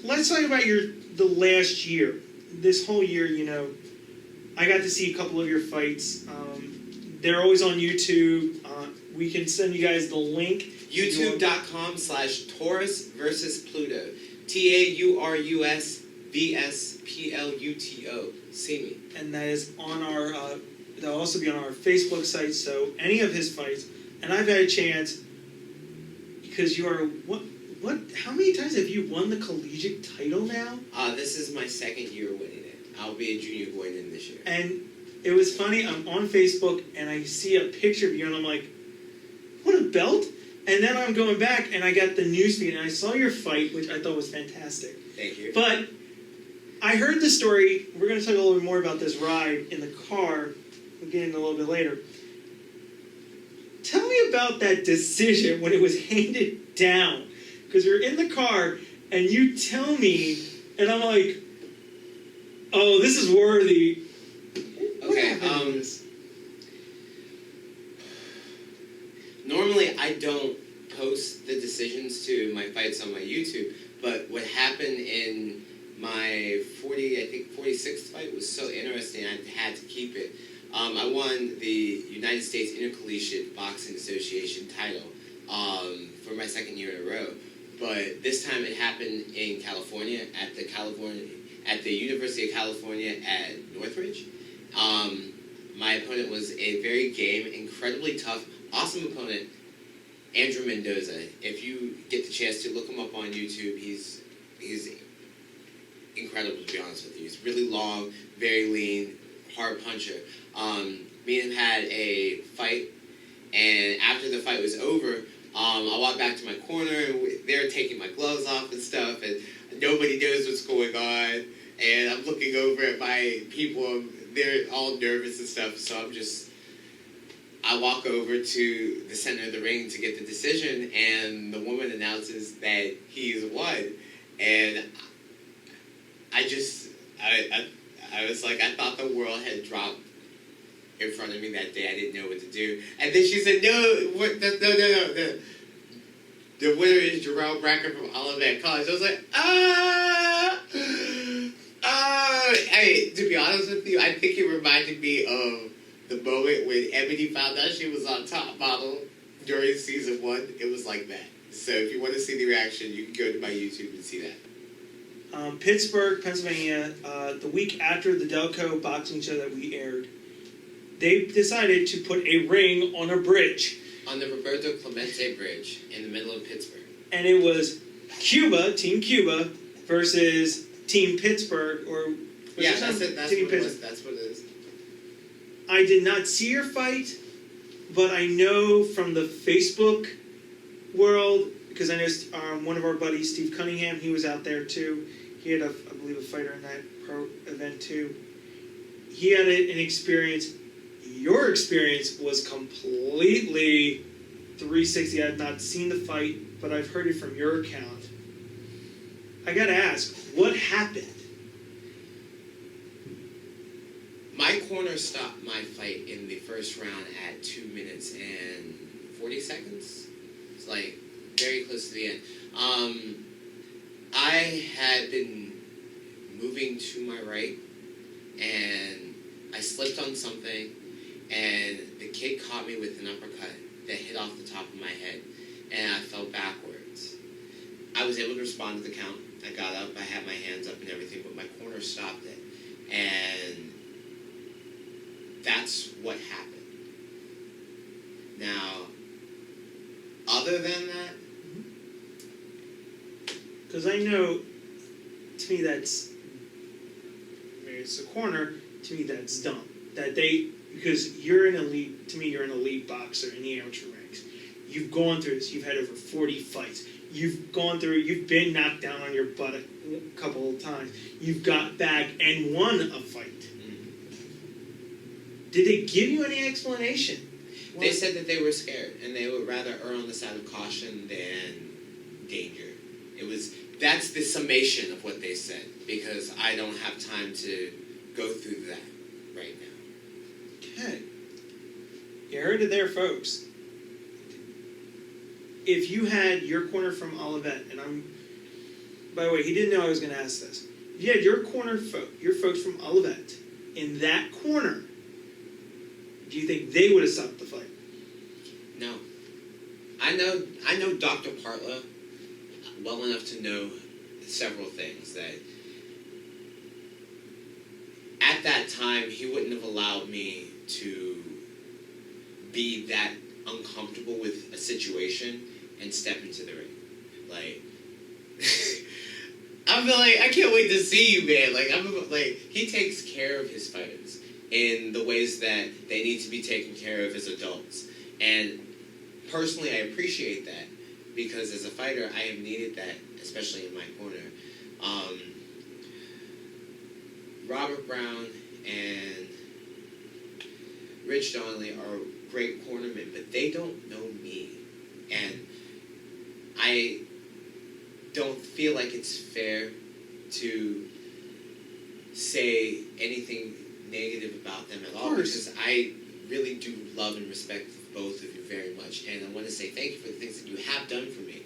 Let's talk about the last year. This whole year, you know, I got to see a couple of your fights. They're always on YouTube. We can send you guys the link. YouTube.com/Taurus versus Pluto. TAURUS VSPLUTO. See me. And that is on our, that'll also be on our Facebook site, so any of his fights. And I've had a chance, because you are, how many times have you won the collegiate title now? This is my second year winning it. I'll be a junior going in this year. And it was funny, I'm on Facebook, and I see a picture of you, and I'm like, what, a belt? And then I'm going back, and I got the newsfeed, and I saw your fight, which I thought was fantastic. Thank you. But I heard the story. We're going to talk a little bit more about this ride in the car. We'll get into a little bit later. Tell me about that decision when it was handed down. Because you're in the car, and you tell me, and I'm like, oh, this is worthy. Okay, normally I don't post the decisions to my fights on my YouTube, but what happened in my 46th fight was so interesting I had to keep it. I won the United States Intercollegiate Boxing Association title for my second year in a row. But this time it happened in California at the University of California at Northridge. My opponent was a very game, incredibly tough, awesome opponent, Andrew Mendoza. If you get the chance to look him up on YouTube, he's incredible, to be honest with you. He's really long, very lean, hard puncher. Me and him had a fight, and after the fight was over, I walked back to my corner, and they were taking my gloves off and stuff, and nobody knows what's going on, and I'm looking over at my people, they're all nervous and stuff, so I walk over to the center of the ring to get the decision, and the woman announces that he's won, and I was like, I thought the world had dropped in front of me that day. I didn't know what to do. And then she said, no. The winner is Jarrell Brackett from Amature and College. I was like, Hey, to be honest with you, I think it reminded me of the moment when Ebony found out she was on Top Model during season 1. It was like that. So if you want to see the reaction, you can go to my YouTube and see that. Pittsburgh, Pennsylvania, the week after the Delco boxing show that we aired, they decided to put a ring on a bridge. On the Roberto Clemente Bridge in the middle of Pittsburgh. And it was Team Cuba, versus Team Pittsburgh, or... Yeah, that's it. That's what it is. I did not see your fight, but I know from the Facebook world, because I know one of our buddies, Steve Cunningham, he was out there too. He had, I believe, a fighter in that pro event too. He had an experience. Your experience was completely 360. I have not seen the fight, but I've heard it from your account. I gotta ask, what happened? My corner stopped my fight in the first round at 2 minutes and 40 seconds. It's like very close to the end. I had been moving to my right, and I slipped on something, and the kid caught me with an uppercut that hit off the top of my head, and I fell backwards. I was able to respond to the count. I got up, I had my hands up and everything, but my corner stopped it. And that's what happened. Now, other than that... Because I know, to me that's, it's a corner, to me that's dumb. Because you're an elite, to me you're an elite boxer in the amateur ranks. You've gone through this, you've had over 40 fights. You've been knocked down on your butt a couple of times. You've got back and won a fight. Did they give you any explanation? They said that they were scared, and they would rather err on the side of caution than danger. It was that's the summation of what they said, because I don't have time to go through that right now. Okay. You heard it there, folks. If you had your corner from Olivet, and by the way, he didn't know I was going to ask this. If you had your folks from Olivet in that corner, do you think they would have stopped the fight? No. I know Dr. Partla well enough to know several things. That at that time, he wouldn't have allowed me to be that uncomfortable with a situation and step into the ring. Like, I feel like I can't wait to see you, man. Like, he takes care of his fighters in the ways that they need to be taken care of as adults. And personally, I appreciate that, because as a fighter, I have needed that, especially in my corner. Robert Brown and Rich Donnelly are great cornermen, but they don't know me. And I don't feel like it's fair to say anything negative about them at all, because I really do love and respect both of you very much, and I want to say thank you for the things that you have done for me.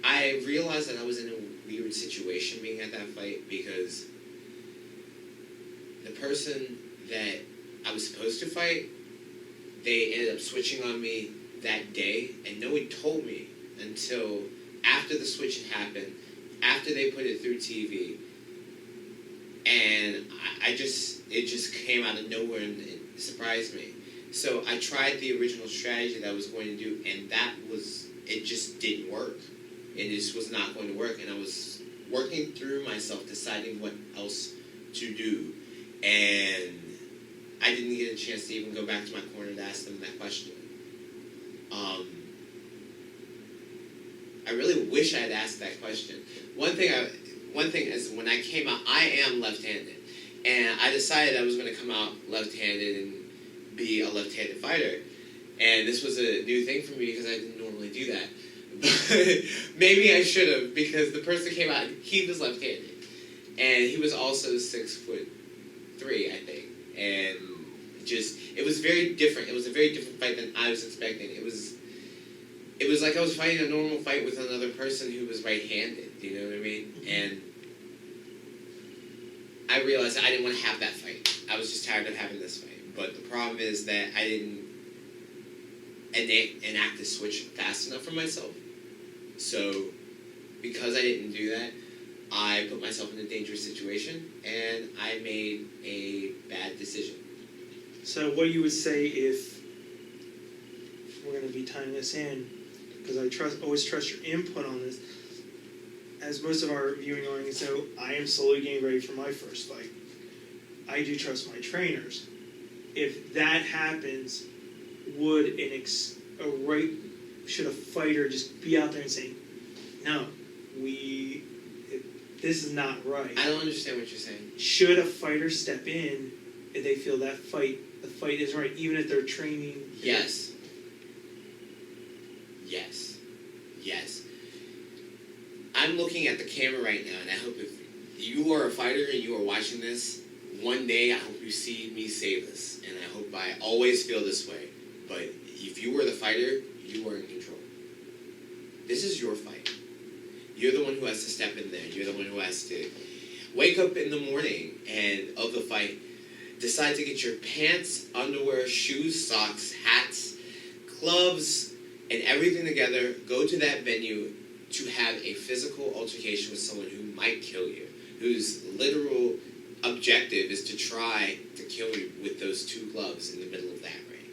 I realized that I was in a weird situation being at that fight, because the person that I was supposed to fight, they ended up switching on me that day, and no one told me until after the switch had happened, after they put it through TV, and it just came out of nowhere and it surprised me. So I tried the original strategy that I was going to do, and it just didn't work. It just was not going to work, and I was working through myself, deciding what else to do, and I didn't get a chance to even go back to my corner to ask them that question. I really wish I had asked that question. One thing is, when I came out, I am left-handed, and I decided I was going to come out left-handed and be a left-handed fighter, and this was a new thing for me because I didn't normally do that. But maybe I should have, because the person that came out, he was left-handed, and he was also 6'3", I think, and it was very different. It was a very different fight than I was expecting. It was like I was fighting a normal fight with another person who was right-handed, you know what I mean? And I realized that I didn't want to have that fight. I was just tired of having this fight. But the problem is that I didn't enact the switch fast enough for myself. So, because I didn't do that, I put myself in a dangerous situation, and I made a bad decision. So what you would say if we're going to be tying this in, because I always trust your input on this, as most of our viewing audience know, I am slowly getting ready for my first fight. I do trust my trainers. If that happens, should a fighter just be out there and saying, no, this is not right? I don't understand what you're saying. Should a fighter step in if they feel the fight isn't right, even if they're training? Yes. Yes. Yes. I'm looking at the camera right now, and I hope if you are a fighter and you are watching this, one day I hope you see me say this, and I hope I always feel this way. But if you were the fighter, you are in control. This is your fight. You're the one who has to step in there. You're the one who has to wake up in the morning and of the fight, decide to get your pants, underwear, shoes, socks, hats, gloves, and everything together, go to that venue to have a physical altercation with someone who might kill you, whose literal objective is to try to kill you with those two gloves in the middle of that ring.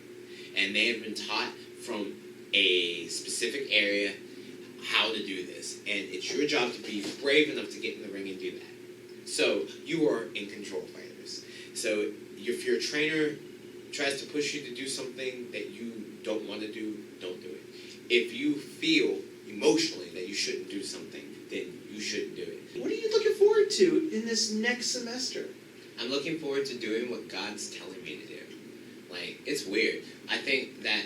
And they have been taught from a specific area how to do this. And it's your job to be brave enough to get in the ring and do that. So you are in control, fighters. So if your trainer tries to push you to do something that you don't want to do, don't do it. If you feel emotionally that you shouldn't do something, then you shouldn't do it. What are you looking forward to in this next semester? I'm looking forward to doing what God's telling me to do. Like, it's weird. I think that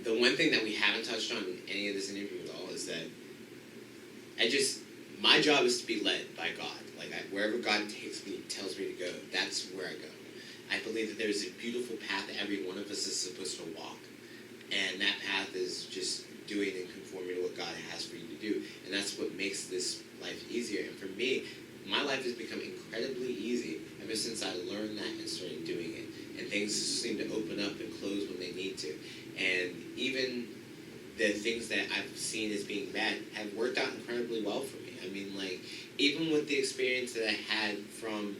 the one thing that we haven't touched on in any of this interview at all is that my job is to be led by God. Like, wherever God takes me, tells me to go, that's where I go. I believe that there's a beautiful path that every one of us is supposed to walk. And that path is just doing and conforming to what God has for you to do. And that's what makes this life easier. And for me, my life has become incredibly easy ever since I learned that and started doing it. And things seem to open up and close when they need to. And even the things that I've seen as being bad have worked out incredibly well for me. I mean, like, even with the experience that I had from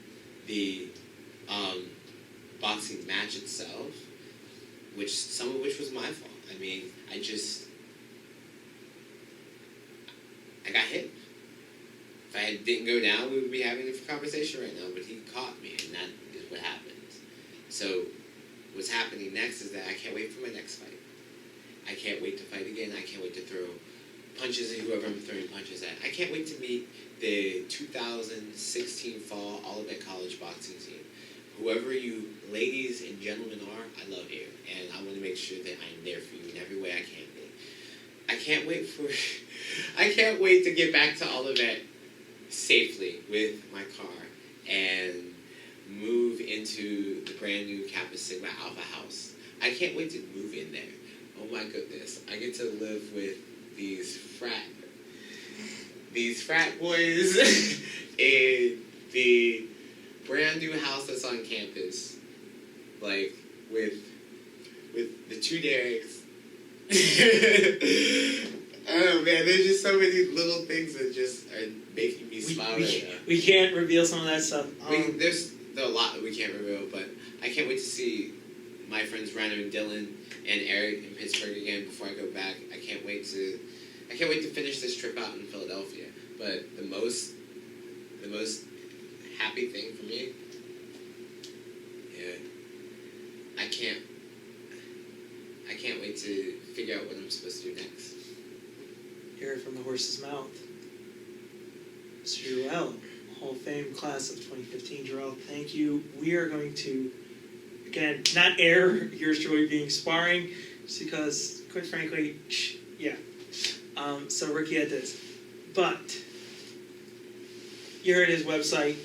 the boxing match itself, some of which was my fault. I mean, I got hit. If I didn't go down, we would be having a conversation right now, but he caught me, and that is what happened. So what's happening next is that I can't wait for my next fight. I can't wait to fight again. I can't wait to throw punches at whoever I'm throwing punches at. I can't wait to meet the 2016 fall Olivet College boxing team. Whoever you ladies and gentlemen are, I love you, and I want to make sure that I'm there for you in every way I can be. I can't wait to get back to Olivet safely with my car and move into the brand new Kappa Sigma Alpha house. I can't wait to move in there. Oh my goodness, I get to live with these frat boys in the brand new house that's on campus, like with the two Derricks. Oh man, there's just so many little things that just are making me smile right now. We can't reveal some of that stuff. There's a lot that we can't reveal, but I can't wait to see my friends Ryan and Dylan and Eric in Pittsburgh again before I go back. I can't wait to finish this trip out in Philadelphia. But the most happy thing for me, I can't wait to figure out what I'm supposed to do next. Hear it from the horse's mouth. Mr. Jarrell, Hall of Fame class of 2015. Jarrell, thank you. We are going to, again, not air yours truly being sparring, just because, quite frankly, yeah. So Ricky had this. But you heard his website.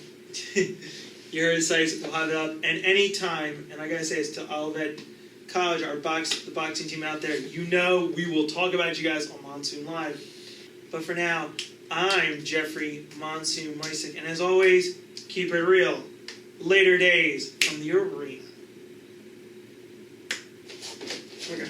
You heard his sites. We'll have it up. And anytime, and I gotta say this to Olivet College, the boxing team out there, you know we will talk about you guys on Monsoon Live. But for now, I'm Jeffrey Monsoon Meisick, and as always, keep it real. Later days from the arena. Okay.